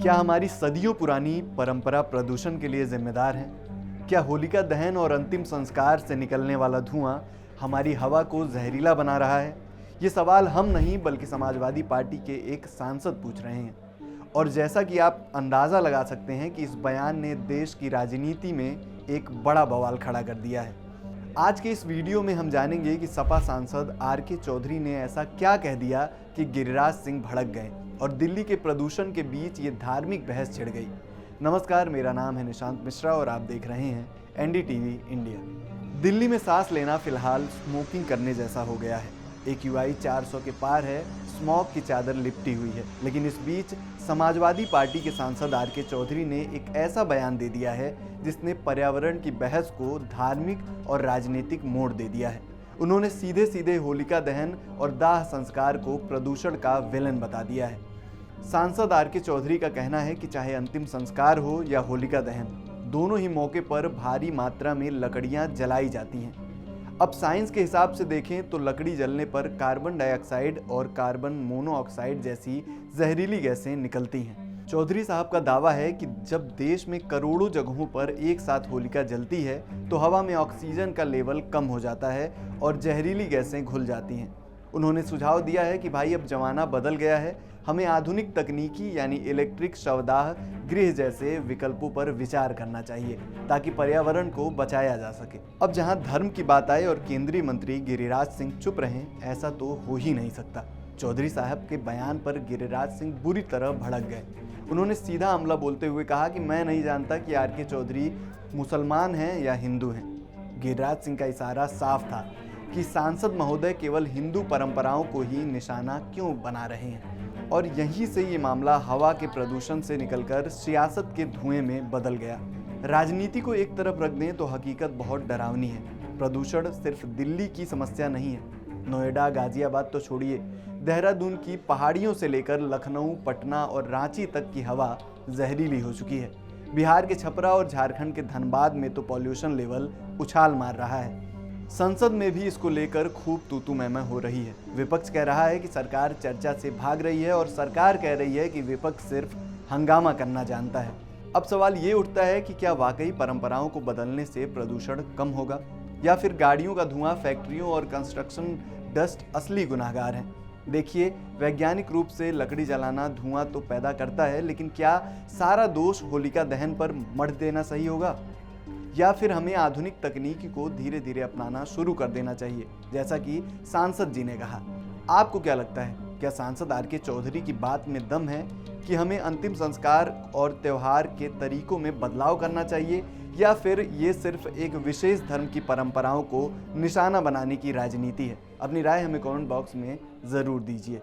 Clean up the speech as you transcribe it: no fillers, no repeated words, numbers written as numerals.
क्या हमारी सदियों पुरानी परंपरा प्रदूषण के लिए जिम्मेदार है? क्या होलिका दहन और अंतिम संस्कार से निकलने वाला धुआं हमारी हवा को जहरीला बना रहा है? ये सवाल हम नहीं बल्कि समाजवादी पार्टी के एक सांसद पूछ रहे हैं। और जैसा कि आप अंदाज़ा लगा सकते हैं कि इस बयान ने देश की राजनीति में एक बड़ा बवाल खड़ा कर दिया है। आज के इस वीडियो में हम जानेंगे कि सपा सांसद आर.के. चौधरी ने ऐसा क्या कह दिया कि गिरिराज सिंह भड़क गए और दिल्ली के प्रदूषण के बीच ये धार्मिक बहस छिड़ गई। नमस्कार, मेरा नाम है निशांत मिश्रा और आप देख रहे हैं एनडीटीवी इंडिया। दिल्ली में सांस लेना फिलहाल स्मोकिंग करने जैसा हो गया है। AQI 400 के पार है, स्मॉग की चादर लिपटी हुई है। लेकिन इस बीच समाजवादी पार्टी के सांसद आर.के. चौधरी ने एक ऐसा बयान दे दिया है जिसने पर्यावरण की बहस को धार्मिक और राजनीतिक मोड़ दे दिया है। उन्होंने सीधे सीधे होलिका दहन और दाह संस्कार को प्रदूषण का विलन बता दिया है। सांसद आर.के. चौधरी का कहना है कि चाहे अंतिम संस्कार हो या होलिका दहन, दोनों ही मौके पर भारी मात्रा में लकड़ियां जलाई जाती हैं। अब साइंस के हिसाब से देखें तो लकड़ी जलने पर कार्बन डाइऑक्साइड और कार्बन मोनोऑक्साइड जैसी जहरीली गैसें निकलती हैं। चौधरी साहब का दावा है कि जब देश में करोड़ों जगहों पर एक साथ होलिका जलती है तो हवा में ऑक्सीजन का लेवल कम हो जाता है और जहरीली गैसें घुल जाती हैं। उन्होंने सुझाव दिया है कि भाई अब जमाना बदल गया है, हमें आधुनिक तकनीकी यानी इलेक्ट्रिक शवदाह गृह जैसे विकल्पों पर विचार करना चाहिए ताकि पर्यावरण को बचाया जा सके। अब जहां धर्म की बात आए और केंद्रीय मंत्री गिरिराज सिंह चुप रहें, ऐसा तो हो ही नहीं सकता। चौधरी साहब के बयान पर गिरिराज सिंह बुरी तरह भड़क गए। उन्होंने सीधा हमला बोलते हुए कहा कि मैं नहीं जानता कि आर.के. चौधरी मुसलमान हैं या हिंदू हैं। गिरिराज सिंह का इशारा साफ था कि सांसद महोदय केवल हिंदू परंपराओं को ही निशाना क्यों बना रहे हैं, और यहीं से ये मामला हवा के प्रदूषण से निकलकर सियासत के धुएं में बदल गया। राजनीति को एक तरफ रख दें तो हकीकत बहुत डरावनी है। प्रदूषण सिर्फ दिल्ली की समस्या नहीं है। नोएडा, गाजियाबाद तो छोड़िए, देहरादून की पहाड़ियों से लेकर लखनऊ, पटना और रांची तक की हवा जहरीली हो चुकी है। बिहार के छपरा और झारखंड के धनबाद में तो पॉल्यूशन लेवल उछाल मार रहा है। संसद में भी इसको लेकर खूब तू-तू मैं-मैं हो रही है। विपक्ष कह रहा है कि सरकार चर्चा से भाग रही है और सरकार कह रही है कि विपक्ष सिर्फ हंगामा करना जानता है। अब सवाल ये उठता है कि क्या वाकई परंपराओं को बदलने से प्रदूषण कम होगा, या फिर गाड़ियों का धुआं, फैक्ट्रियों और कंस्ट्रक्शन डस्ट असली गुनाहगार हैं? देखिए, वैज्ञानिक रूप से लकड़ी जलाना धुआं तो पैदा करता है, लेकिन क्या सारा दोष होलिका दहन पर मढ़ देना सही होगा, या फिर हमें आधुनिक तकनीकी को धीरे धीरे अपनाना शुरू कर देना चाहिए, जैसा कि सांसद जी ने कहा? आपको क्या लगता है, क्या सांसद आर.के. चौधरी की बात में दम है कि हमें अंतिम संस्कार और त्यौहार के तरीकों में बदलाव करना चाहिए, या फिर ये सिर्फ एक विशेष धर्म की परंपराओं को निशाना बनाने की राजनीति है? अपनी राय हमें कमेंट बॉक्स में ज़रूर दीजिए।